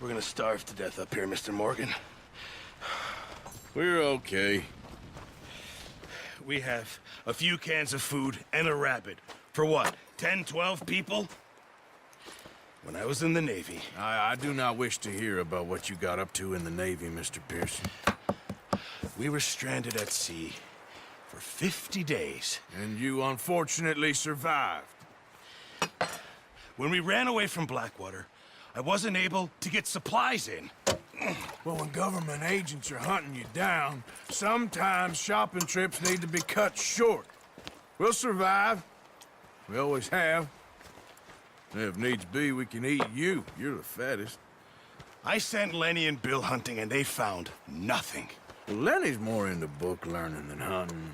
We're gonna starve to death up here, Mr. Morgan. We're okay. We have a few cans of food and a rabbit. For what, 10, 12 people? When I was in the Navy... I do not wish to hear about what you got up to in the Navy, Mr. Pearson. We were stranded at sea for 50 days. And you unfortunately survived. When we ran away from Blackwater, I wasn't able to get supplies in. Well, when government agents are hunting you down, sometimes shopping trips need to be cut short. We'll survive. We always have. If needs be, we can eat you. You're the fattest. I sent Lenny and Bill hunting, and they found nothing. Well, Lenny's more into book learning than hunting.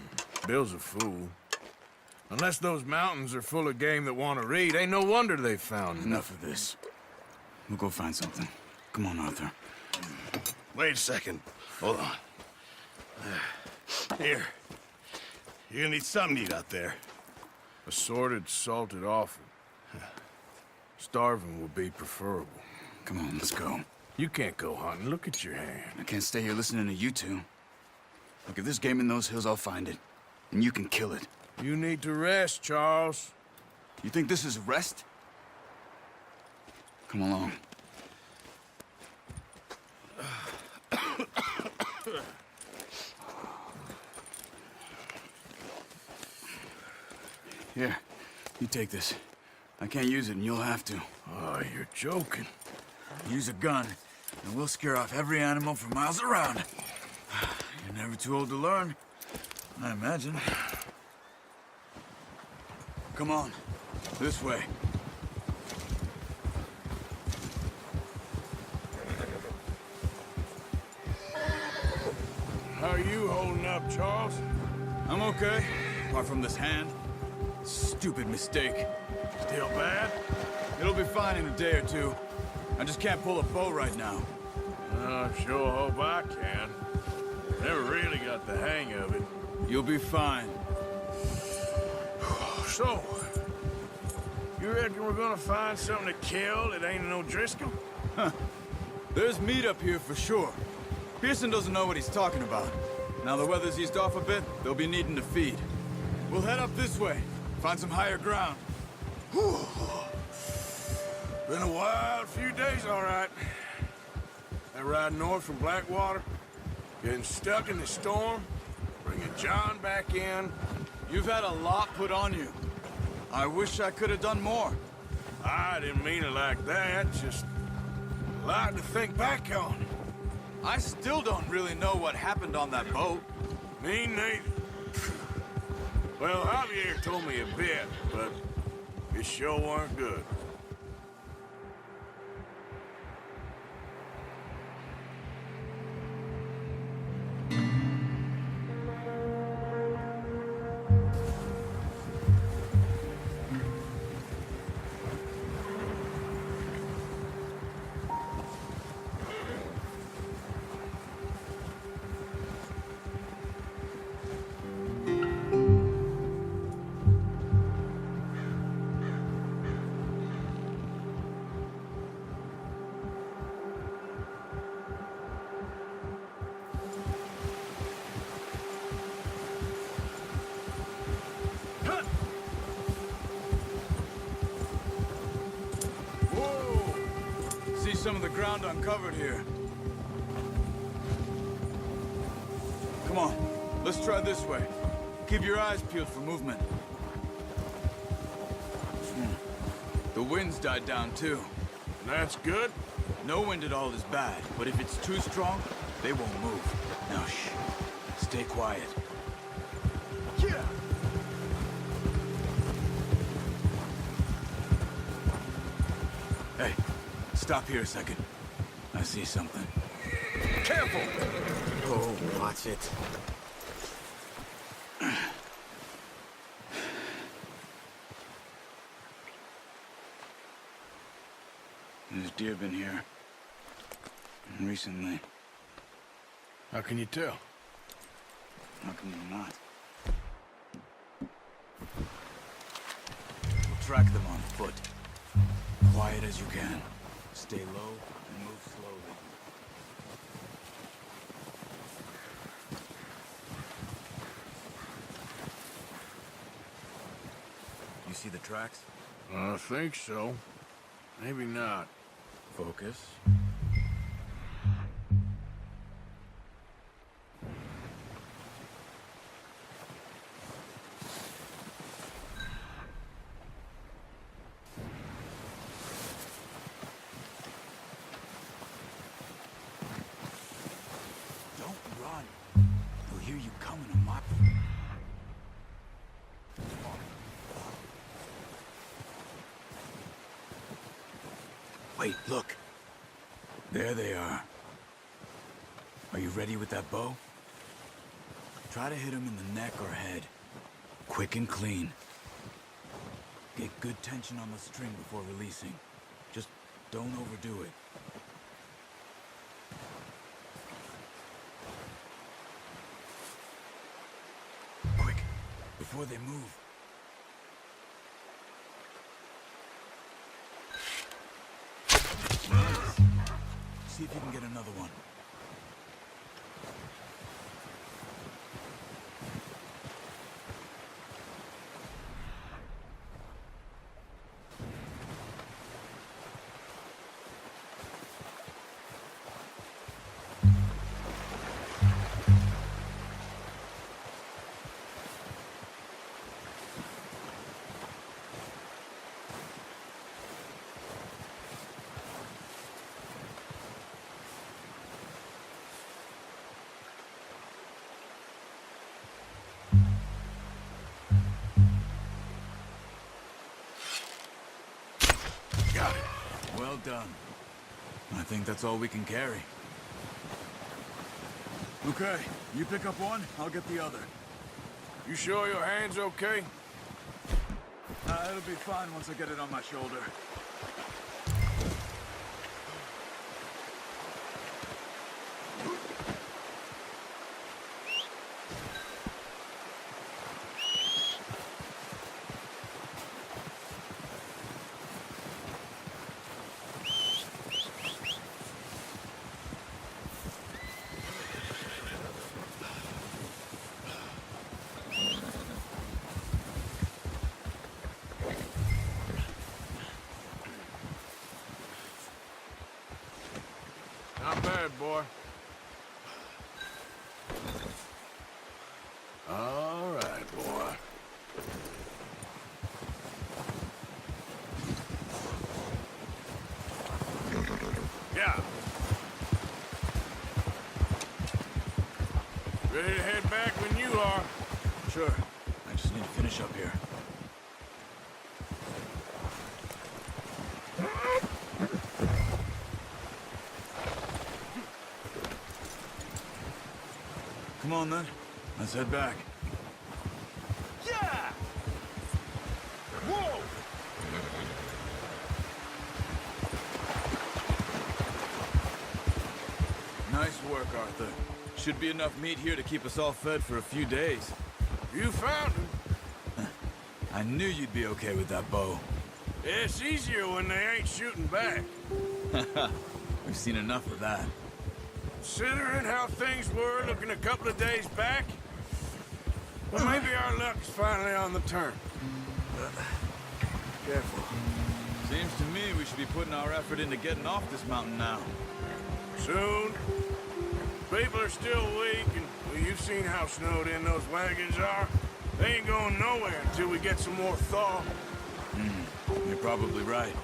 Bill's a fool. Unless those mountains are full of game that want to read, ain't no wonder they found Enough of this. We'll go find something. Come on, Arthur. Wait a second. Hold on. Here. You're gonna need something to eat out there. Assorted, salted offal. Starving would be preferable. Come on, let's go. You can't go hunting. Look at your hand. I can't stay here listening to you two. Look, if there's game in those hills, I'll find it. And you can kill it. You need to rest, Charles. You think this is rest? Come along. Here, you take this. I can't use it, and you'll have to. Oh, you're joking. Use a gun, and we'll scare off every animal for miles around. You're never too old to learn, I imagine. Come on, this way. How are you holding up, Charles? I'm okay, apart from this hand. Stupid mistake. Still bad? It'll be fine in a day or two. I just can't pull a bow right now. I sure hope I can. Never really got the hang of it. You'll be fine. So, you reckon we're gonna find something to kill that ain't no Driscoll? There's meat up here for sure. Pearson doesn't know what he's talking about. Now the weather's eased off a bit, they'll be needing to feed. We'll head up this way, find some higher ground. Whew. Been a wild few days, all right. That ride north from Blackwater, getting stuck in the storm, bringing John back in. You've had a lot put on you. I wish I could have done more. I didn't mean it like that, just a lot to think back on. I still don't really know what happened on that boat. Me neither. Well, Javier told me a bit, but it sure weren't good. Some of the ground uncovered here. Come on, let's try this way. Keep your eyes peeled for movement. The wind's died down too. That's good. No wind at all is bad, but if it's too strong, they won't move. Now shh, stay quiet. Yeah. Hey, stop here a second. I see something. Careful! Oh, watch it. There's deer been here. Recently. How can you tell? How can you not? We'll track them on foot. Quiet as you can. Stay low and move slowly. You see the tracks? I think so. Maybe not. Focus. Don't run. They'll hear you coming a mile. Wait, look. There they are. Are you ready with that bow? Try to hit him in the neck or head. Quick and clean. Get good tension on the string before releasing. Just don't overdo it. Quick, before they move. See if you can get another one. Got it. Well done. I think that's all we can carry. Okay, you pick up one, I'll get the other. You sure your hand's okay? It'll be fine once I get it on my shoulder. Not bad, boy. All right, boy. Yeah. Ready to head back when you are. Sure. I just need to finish up here. Come on, then. Let's head back. Yeah! Whoa! Nice work, Arthur. Should be enough meat here to keep us all fed for a few days. You found him. I knew you'd be okay with that bow. It's easier when they ain't shooting back. We've seen enough of that. Considering how things were looking a couple of days back, well, maybe our luck's finally on the turn. Careful. Seems to me we should be putting our effort into getting off this mountain now. Soon. People are still weak, and well, you've seen how snowed in those wagons are. They ain't going nowhere until we get some more thaw. You're probably right.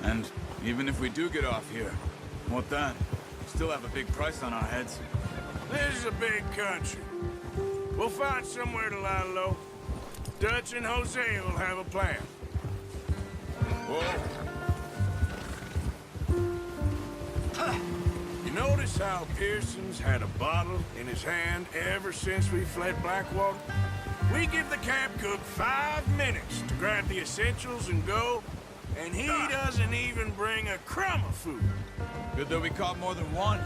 And even if we do get off here, what then? Still have a big price on our heads. This is a big country. We'll find somewhere to lie low. Dutch and Jose will have a plan. Whoa! You notice how Pearson's had a bottle in his hand ever since we fled Blackwater? We give the camp cook 5 minutes to grab the essentials and go, and he doesn't even bring a crumb of food. Good that we caught more than one.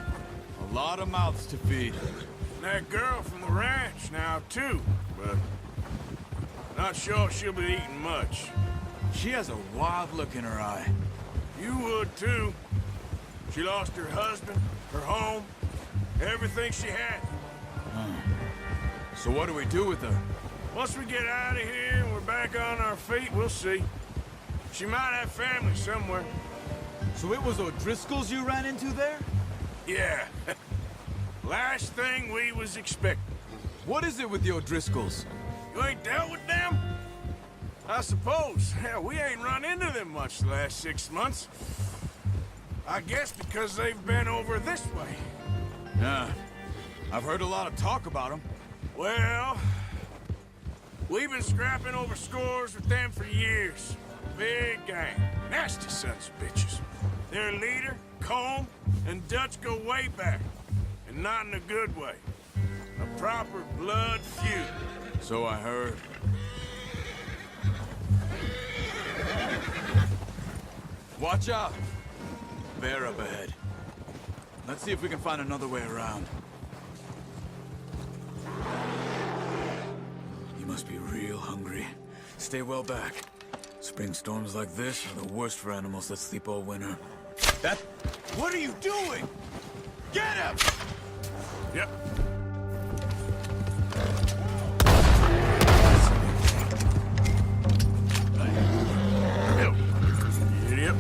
A lot of mouths to feed. And that girl from the ranch now, too, but not sure she'll be eating much. She has a wild look in her eye. You would, too. She lost her husband, her home, everything she had. So what do we do with her? Once we get out of here and we're back on our feet, we'll see. She might have family somewhere. So it was O'Driscoll's you ran into there? Yeah. Last thing we was expecting. What is it with the O'Driscolls? You ain't dealt with them? I suppose. Hell, we ain't run into them much the last 6 months. I guess because they've been over this way. Yeah. I've heard a lot of talk about them. Well, we've been scrapping over scores with them for years. Big gang. Nasty sons of bitches. Their leader, Combe, and Dutch go way back. And not in a good way. A proper blood feud. So I heard. Watch out! Bear up ahead. Let's see if we can find another way around. You must be real hungry. Stay well back. Spring storms like this are the worst for animals that sleep all winter. That... What are you doing? Get him! Yep. Idiot.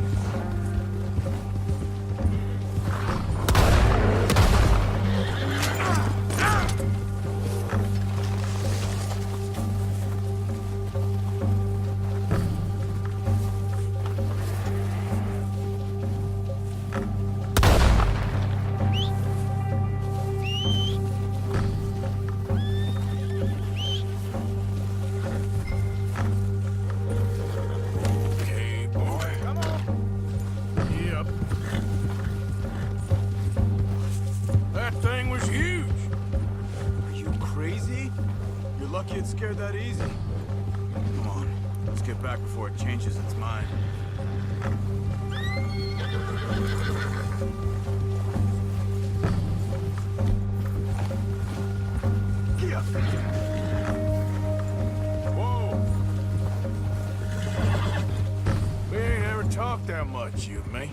It scared that easy. Come on, let's get back before it changes its mind. Whoa! We ain't ever talked that much, you and me.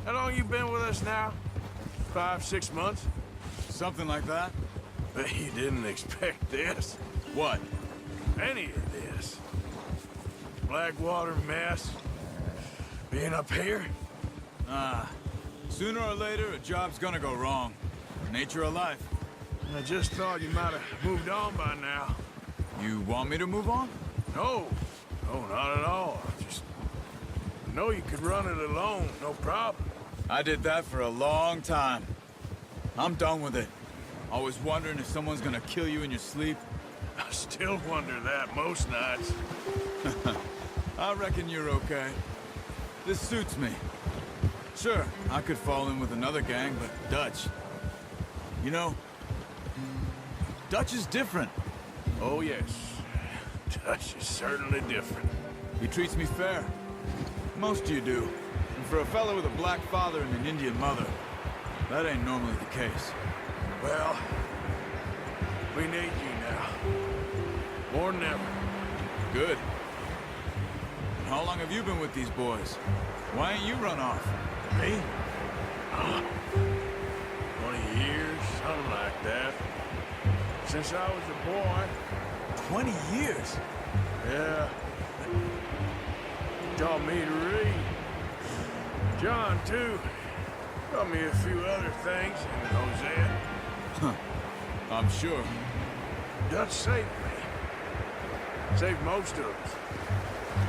How long you been with us now? 5, 6 months? Something like that? Bet you didn't expect this. What? Any of this. Blackwater mess. Being up here? Sooner or later, a job's gonna go wrong. Nature of life. I just thought you might have moved on by now. You want me to move on? No. No, not at all. I know you could run it alone, no problem. I did that for a long time. I'm done with it. Always wondering if someone's gonna kill you in your sleep. I still wonder that most nights. I reckon you're okay. This suits me. Sure, I could fall in with another gang, but Dutch... You know, Dutch is different. Oh, yes. Dutch is certainly different. He treats me fair. Most of you do. And for a fellow with a black father and an Indian mother, that ain't normally the case. Well, we need you now. More than ever. Good. And how long have you been with these boys? Why ain't you run off? Me? 20 years, something like that. Since I was a boy. 20 years? Yeah. Taught me to read. John, too. Taught me a few other things, and Hosea. Huh. I'm sure. Dutch saved me. Saved most of us.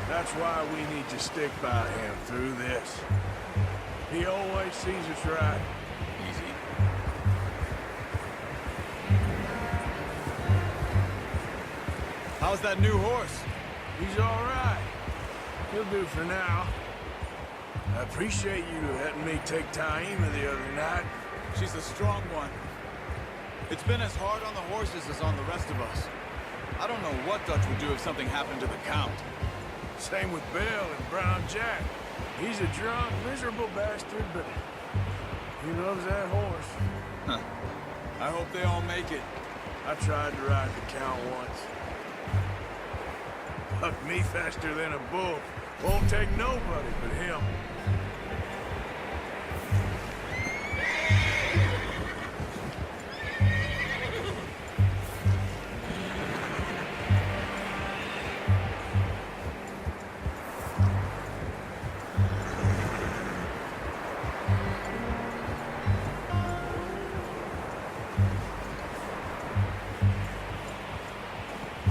That's why we need to stick by him through this. He always sees us right. Easy. How's that new horse? He's all right. He'll do for now. I appreciate you letting me take Taima the other night. She's a strong one. It's been as hard on the horses as on the rest of us. I don't know what Dutch would do if something happened to the Count. Same with Bill and Brown Jack. He's a drunk, miserable bastard, but he loves that horse. Huh. I hope they all make it. I tried to ride the Count once. Bucked me faster than a bull. Won't take nobody but him.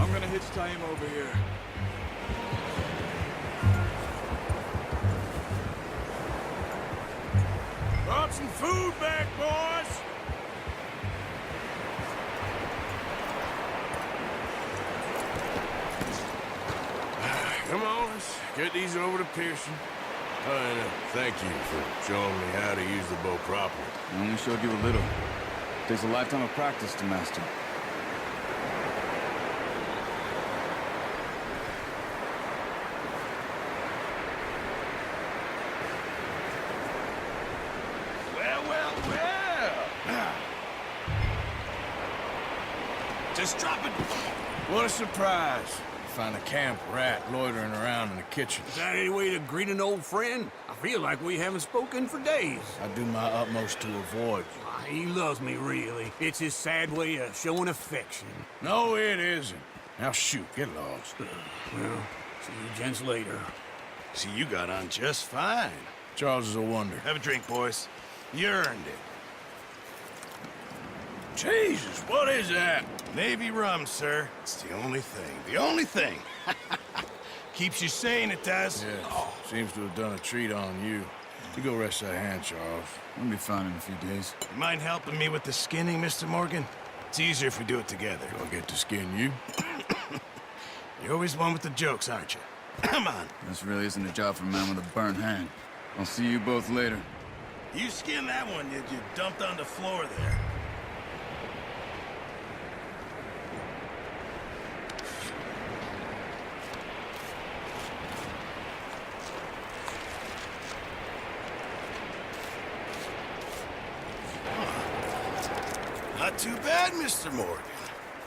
I'm gonna hitch tie him over here. Brought some food back, boys! Come on, let's get these over to Pearson. And thank you for showing me how to use the bow properly. I only showed you a little. Takes a lifetime of practice to master. Well. Just drop it. What a surprise. Find a camp rat loitering around in the kitchen. Is that any way to greet an old friend? I feel like we haven't spoken for days. I do my utmost to avoid you. He loves me, really. It's his sad way of showing affection. No, it isn't. Now shoot, get lost. Well, see you gents later. See, you got on just fine. Charles is a wonder. Have a drink, boys. You earned it. Jesus, what is that? Navy rum, sir. It's the only thing. The only thing. Keeps you sane, it does. Yes, seems to have done a treat on you. You go rest that hand, Charles. We'll be fine in a few days. You mind helping me with the skinning, Mr. Morgan? It's easier if we do it together. Do I get to skin you? You're always one with the jokes, aren't you? Come on. This really isn't a job for a man with a burnt hand. I'll see you both later. You skinned that one you dumped on the floor there. Not too bad, Mr. Morgan.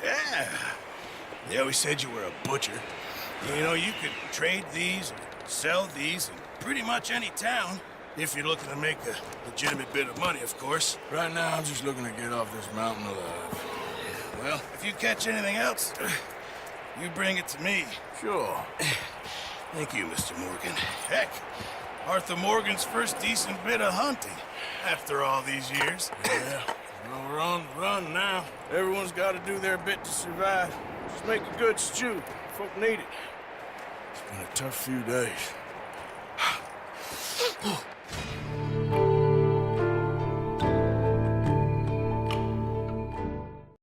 Yeah. They always said you were a butcher. You know, you could trade these, or sell these in pretty much any town. If you're looking to make a legitimate bit of money, of course. Right now, I'm just looking to get off this mountain alive. Well, if you catch anything else, you bring it to me. Sure. Thank you, Mr. Morgan. Heck, Arthur Morgan's first decent bit of hunting after all these years. Yeah. Well, we're on the run now. Everyone's got to do their bit to survive. Just make a good stew. Folk need it. It's been a tough few days.